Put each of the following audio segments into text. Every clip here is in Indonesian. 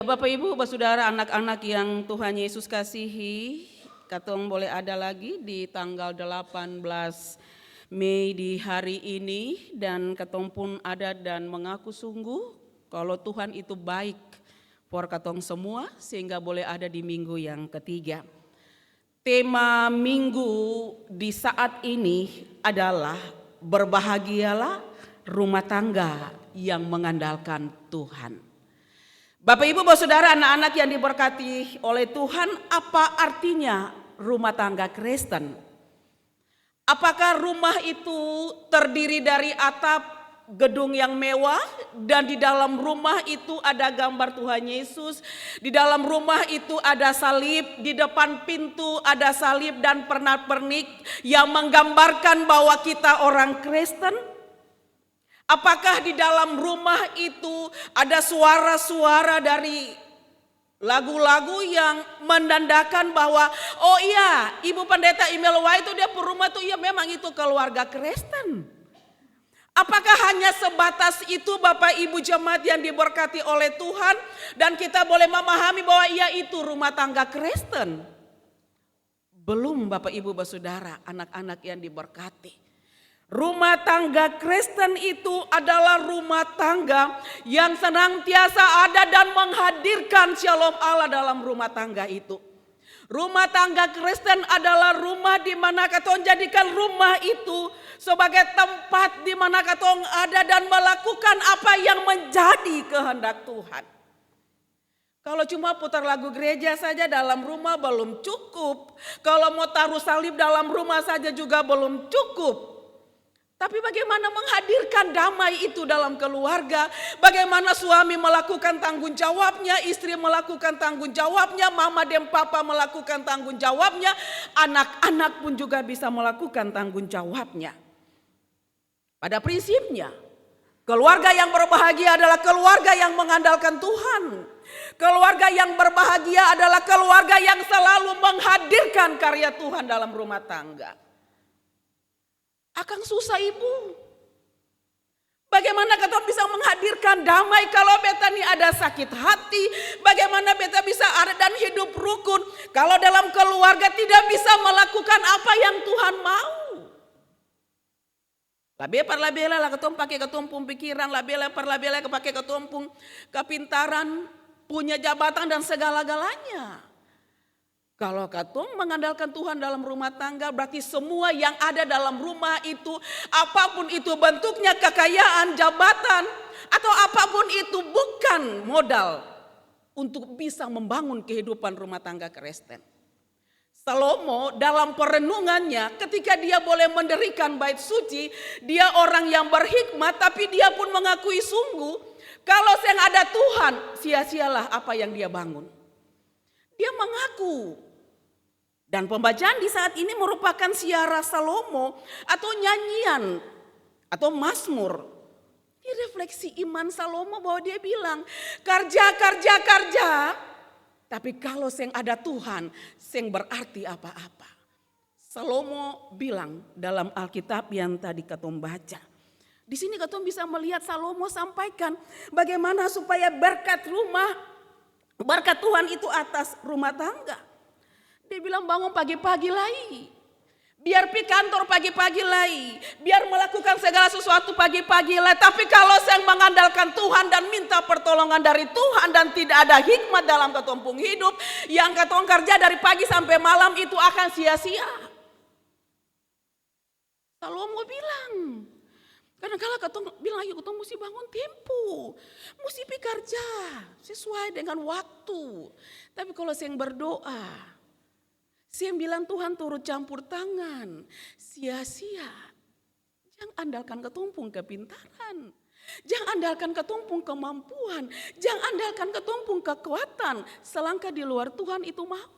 Bapak Ibu, Saudara, anak-anak yang Tuhan Yesus kasihi, katong boleh ada lagi di tanggal 18 Mei di hari ini, dan katong pun ada dan mengaku sungguh kalau Tuhan itu baik for katong semua sehingga boleh ada di minggu yang ketiga. Tema minggu di saat ini adalah berbahagialah rumah tangga yang mengandalkan Tuhan. Bapak Ibu, Saudara, anak-anak yang diberkati oleh Tuhan, apa artinya rumah tangga Kristen? Apakah rumah itu terdiri dari atap gedung yang mewah dan di dalam rumah itu ada gambar Tuhan Yesus, di dalam rumah itu ada salib, di depan pintu ada salib dan pernak-pernik yang menggambarkan bahwa kita orang Kristen? Apakah di dalam rumah itu ada suara-suara dari lagu-lagu yang menandakan bahwa oh iya, Ibu Pendeta Imelwa itu dia rumah itu ya memang itu keluarga Kristen. Apakah hanya sebatas itu Bapak Ibu jemaat yang diberkati oleh Tuhan dan kita boleh memahami bahwa iya itu rumah tangga Kristen? Belum Bapak Ibu Saudara, anak-anak yang diberkati. Rumah tangga Kristen itu adalah rumah tangga yang senantiasa ada dan menghadirkan shalom Allah dalam rumah tangga itu. Rumah tangga Kristen adalah rumah di mana katong jadikan rumah itu sebagai tempat di mana katong ada dan melakukan apa yang menjadi kehendak Tuhan. Kalau cuma putar lagu gereja saja dalam rumah belum cukup. Kalau mau taruh salib dalam rumah saja juga belum cukup. Tapi bagaimana menghadirkan damai itu dalam keluarga, bagaimana suami melakukan tanggung jawabnya, istri melakukan tanggung jawabnya, mama dan papa melakukan tanggung jawabnya, anak-anak pun juga bisa melakukan tanggung jawabnya. Pada prinsipnya, keluarga yang berbahagia adalah keluarga yang mengandalkan Tuhan. Keluarga yang berbahagia adalah keluarga yang selalu menghadirkan karya Tuhan dalam rumah tangga. Akang susah ibu. Bagaimana kita bisa menghadirkan damai kalau beta nih ada sakit hati? Bagaimana beta bisa ada dan hidup rukun kalau dalam keluarga tidak bisa melakukan apa yang Tuhan mau? Labela lah ketong pakai ketumpung pikiran, labela pakai ketumpung kepintaran, punya jabatan dan segala-galanya. Kalau katong mengandalkan Tuhan dalam rumah tangga berarti semua yang ada dalam rumah itu apapun itu bentuknya kekayaan, jabatan atau apapun itu bukan modal untuk bisa membangun kehidupan rumah tangga Kristen. Salomo dalam perenungannya ketika dia boleh mendirikan bait suci, dia orang yang berhikmat tapi dia pun mengakui sungguh kalau yang ada Tuhan sia-sialah apa yang dia bangun. Dia mengaku. Dan pembacaan di saat ini merupakan siara Salomo atau nyanyian atau mazmur. Ini refleksi iman Salomo bahwa dia bilang kerja. Tapi kalau seng ada Tuhan, seng berarti apa-apa. Salomo bilang dalam Alkitab yang tadi katong baca. Di sini katong bisa melihat Salomo sampaikan bagaimana supaya berkat Tuhan itu atas rumah tangga. Dia bilang bangun pagi-pagi lagi. Biar pergi kantor pagi-pagi lagi. Biar melakukan segala sesuatu pagi-pagi lagi. Tapi kalau saya mengandalkan Tuhan dan minta pertolongan dari Tuhan. Dan tidak ada hikmat dalam ketumpung hidup. Yang ketong kerja dari pagi sampai malam itu akan sia-sia. Salomo bilang. Kadang-kadang ketong bilang ayo ketong mesti bangun tempo. Mesti pergi kerja. Sesuai dengan waktu. Tapi kalau saya berdoa. Saya bilang Tuhan turut campur tangan, sia-sia. Jangan andalkan ketumpung kepintaran. Jangan andalkan ketumpung kemampuan. Jangan andalkan ketumpung kekuatan. Selangkah di luar Tuhan itu maut.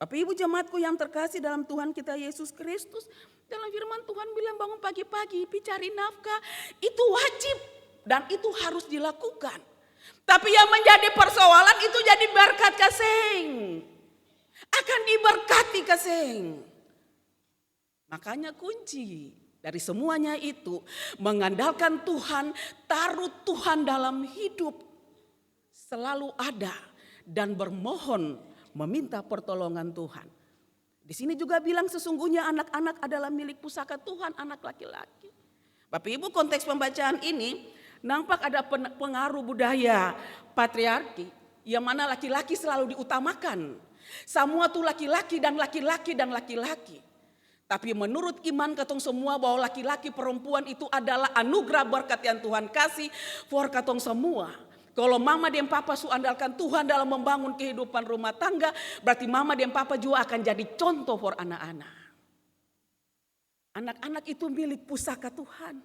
Bapak Ibu jemaatku yang terkasih dalam Tuhan kita Yesus Kristus. Dalam firman Tuhan bilang bangun pagi-pagi, cari nafkah. Itu wajib dan itu harus dilakukan. Tapi yang menjadi persoalan itu jadi berkat kasing. Akan diberkati kasing. Makanya kunci dari semuanya itu mengandalkan Tuhan, taruh Tuhan dalam hidup. selalu ada dan bermohon meminta pertolongan Tuhan. Di sini juga bilang sesungguhnya anak-anak adalah milik pusaka Tuhan, anak laki-laki. Bapak Ibu, konteks pembacaan ini nampak ada pengaruh budaya patriarki yang mana laki-laki selalu diutamakan. Semua tuh laki-laki dan laki-laki dan laki-laki. Tapi menurut iman katong semua bahwa laki-laki perempuan itu adalah anugerah berkat yang Tuhan kasih for katong semua. Kalau mama dan papa su andalkan Tuhan dalam membangun kehidupan rumah tangga, berarti mama dan papa juga akan jadi contoh for anak-anak. Anak-anak itu milik pusaka Tuhan.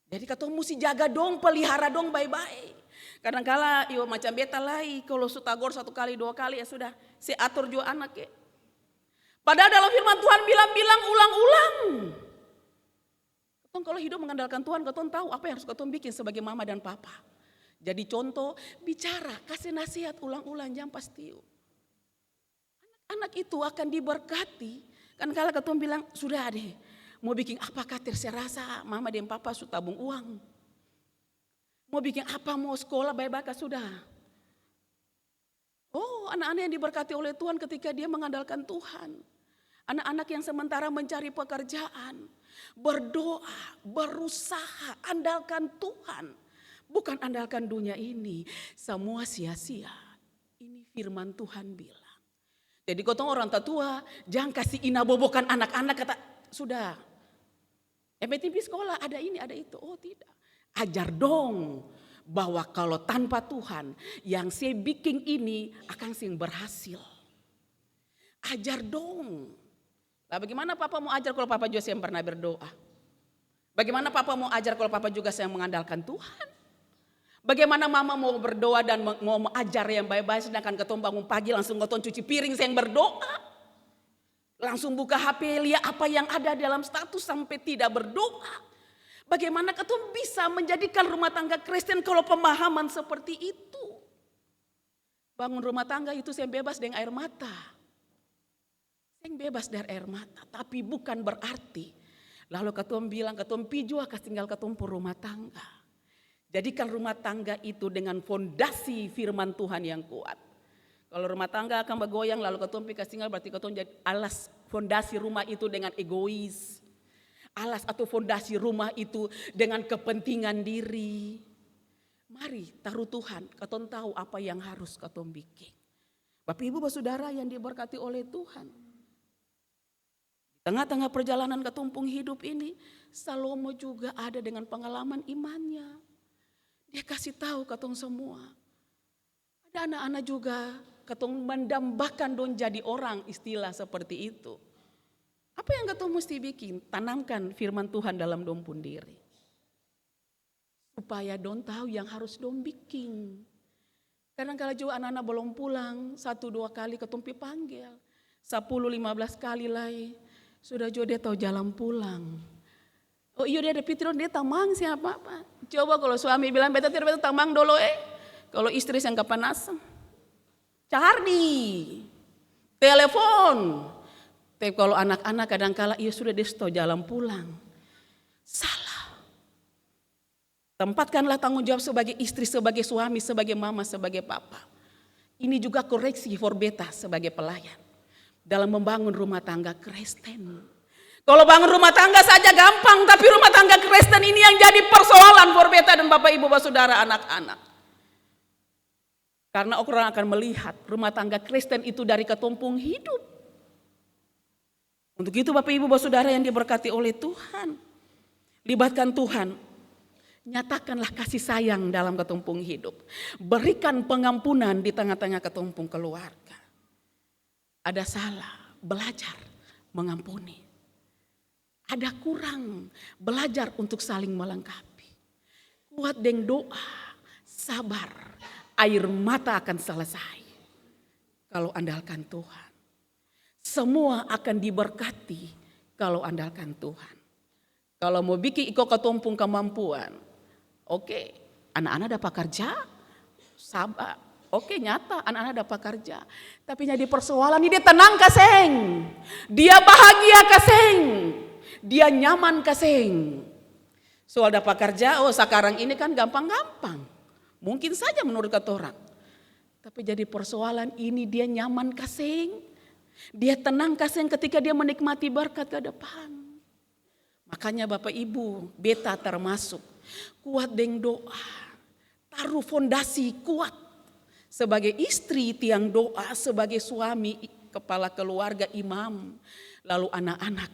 Jadi katong mesti jaga dong, pelihara dong baik-baik. Kadang-kala yo macam beta lai, kalau su tagor 1 kali 2 kali ya sudah, si atur juga anak ya. Padahal dalam firman Tuhan bilang ulang-ulang. Katong kalau hidup mengandalkan Tuhan, katong tahu apa yang harus katong bikin sebagai mama dan papa. Jadi contoh, bicara, kasih nasihat ulang-ulang, jangan pasti. Anak-anak itu akan diberkati. Kan kalau katong bilang, sudah deh, mau bikin apakah terserasa mama dan papa sudah tabung uang. Mau bikin apa, mau sekolah baik-baik sudah. Oh, anak-anak yang diberkati oleh Tuhan ketika dia mengandalkan Tuhan. Anak-anak yang sementara mencari pekerjaan, berdoa, berusaha, andalkan Tuhan. Bukan andalkan dunia ini, semua sia-sia. Ini firman Tuhan bilang. Jadi kotong orang tua, jangan kasih inabobokan anak-anak kata, sudah. MTB sekolah ada ini, ada itu. Oh tidak. Ajar dong bahwa kalau tanpa Tuhan, yang saya bikin ini akan sing berhasil. Ajar dong. Lah bagaimana papa mau ajar kalau papa juga yang pernah berdoa? Bagaimana papa mau ajar kalau papa juga yang mengandalkan Tuhan? Bagaimana mama mau berdoa dan mau ajar yang baik-baik sedangkan ketong bangun pagi langsung ketong cuci piring yang berdoa. Langsung buka HP lihat apa yang ada dalam status sampai tidak berdoa. Bagaimana ketong bisa menjadikan rumah tangga Kristen kalau pemahaman seperti itu. Bangun rumah tangga itu yang bebas dengan air mata. Yang bebas dari air mata. Tapi bukan berarti. Lalu ketong bilang ketong pijua kas tinggal ketong rumah tangga. Jadikan rumah tangga itu dengan fondasi firman Tuhan yang kuat. Kalau rumah tangga akan bergoyang lalu ketong kasih tinggal berarti ketong jadi alas fondasi rumah itu dengan egois. Alas atau fondasi rumah itu dengan kepentingan diri. Mari taruh Tuhan, ketong tahu apa yang harus ketong bikin. Bapak Ibu Saudara yang diberkati oleh Tuhan. Di tengah-tengah perjalanan ketumpung hidup ini, Salomo juga ada dengan pengalaman imannya. Dia kasih tahu katong semua. Ada anak-anak juga katong mendambakan dong jadi orang, istilah seperti itu. Apa yang katong mesti bikin? Tanamkan firman Tuhan dalam dong pun diri. Supaya dong tahu yang harus dong bikin. Kadang-kadang juga anak-anak belum pulang, 1-2 kali katong panggil. 10-15 kali lagi. Sudah juga dia tahu jalan pulang. Oh iya dia ada pikiran dia tamang siapa apa. Coba kalau suami bilang beta tamang dulu Kalau istri yang kepanasan. Cari. Telepon. Tapi kalau anak-anak kadang-kala iya sudah dia tahu jalan pulang. Salah. Tempatkanlah tanggung jawab sebagai istri, sebagai suami, sebagai mama, sebagai papa. Ini juga koreksi for beta sebagai pelayan. Dalam membangun rumah tangga Kristen. Kalau bangun rumah tangga saja gampang, tapi rumah tangga Kristen ini yang jadi persoalan for beta dan Bapak Ibu Saudara anak-anak. Karena orang akan melihat rumah tangga Kristen itu dari ketumpung hidup. Untuk itu Bapak Ibu Saudara yang diberkati oleh Tuhan. Libatkan Tuhan. Nyatakanlah kasih sayang dalam ketumpung hidup. Berikan pengampunan di tengah-tengah ketumpung keluarga. Ada salah, belajar mengampuni. Ada kurang, belajar untuk saling melengkapi. Kuat dengan doa, sabar, air mata akan selesai. Kalau andalkan Tuhan. Semua akan diberkati kalau andalkan Tuhan. Kalau mau bikin iko ketumpung kemampuan. Oke, anak-anak dapat kerja, sabar. Oke, nyata anak-anak dapat kerja. Tapi jadi persoalan ini dia tenang kaseng. Dia bahagia kaseng. Dia nyaman kaseng. Soal dapat kerja, oh sekarang ini kan gampang-gampang. Mungkin saja menurut kata orang. Tapi jadi persoalan ini dia nyaman kaseng. Dia tenang kaseng ketika dia menikmati berkat ke depan. Makanya Bapak Ibu, beta termasuk kuat deng doa. Taruh fondasi kuat. Sebagai istri tiang doa, sebagai suami kepala keluarga imam. Lalu anak-anak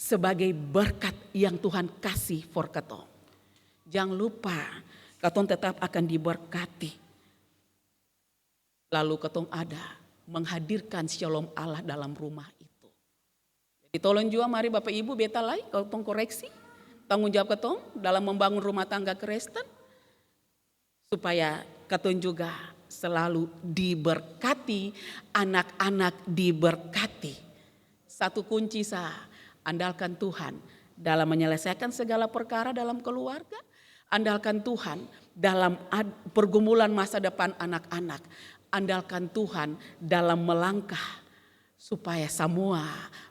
sebagai berkat yang Tuhan kasih for ketong. Jangan lupa ketong tetap akan diberkati. Lalu ketong ada menghadirkan shalom Allah dalam rumah itu. Jadi tolong juga mari Bapak Ibu beta lain ketong koreksi. Tanggung jawab ketong dalam membangun rumah tangga Kristen. Supaya ketong juga selalu diberkati, anak-anak diberkati. Satu kunci andalkan Tuhan dalam menyelesaikan segala perkara dalam keluarga. Andalkan Tuhan dalam pergumulan masa depan anak-anak. Andalkan Tuhan dalam melangkah supaya semua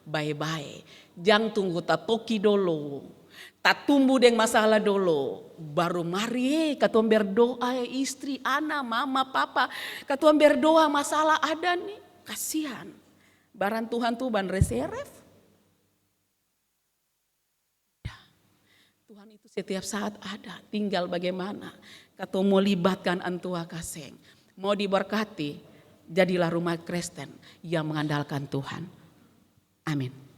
baik-baik. Jangan tunggu tatoki dulu. Tak tumbuh dengan masalah dulu. Baru mari katong berdoa istri, anak, mama, papa. Katong berdoa masalah ada nih. Kasihan. Barang Tuhan tuh ban reserve. Tuhan itu setiap saat ada. Tinggal bagaimana. Katong mau libatkan antua kaseng. Mau diberkati. Jadilah rumah Kristen yang mengandalkan Tuhan. Amin.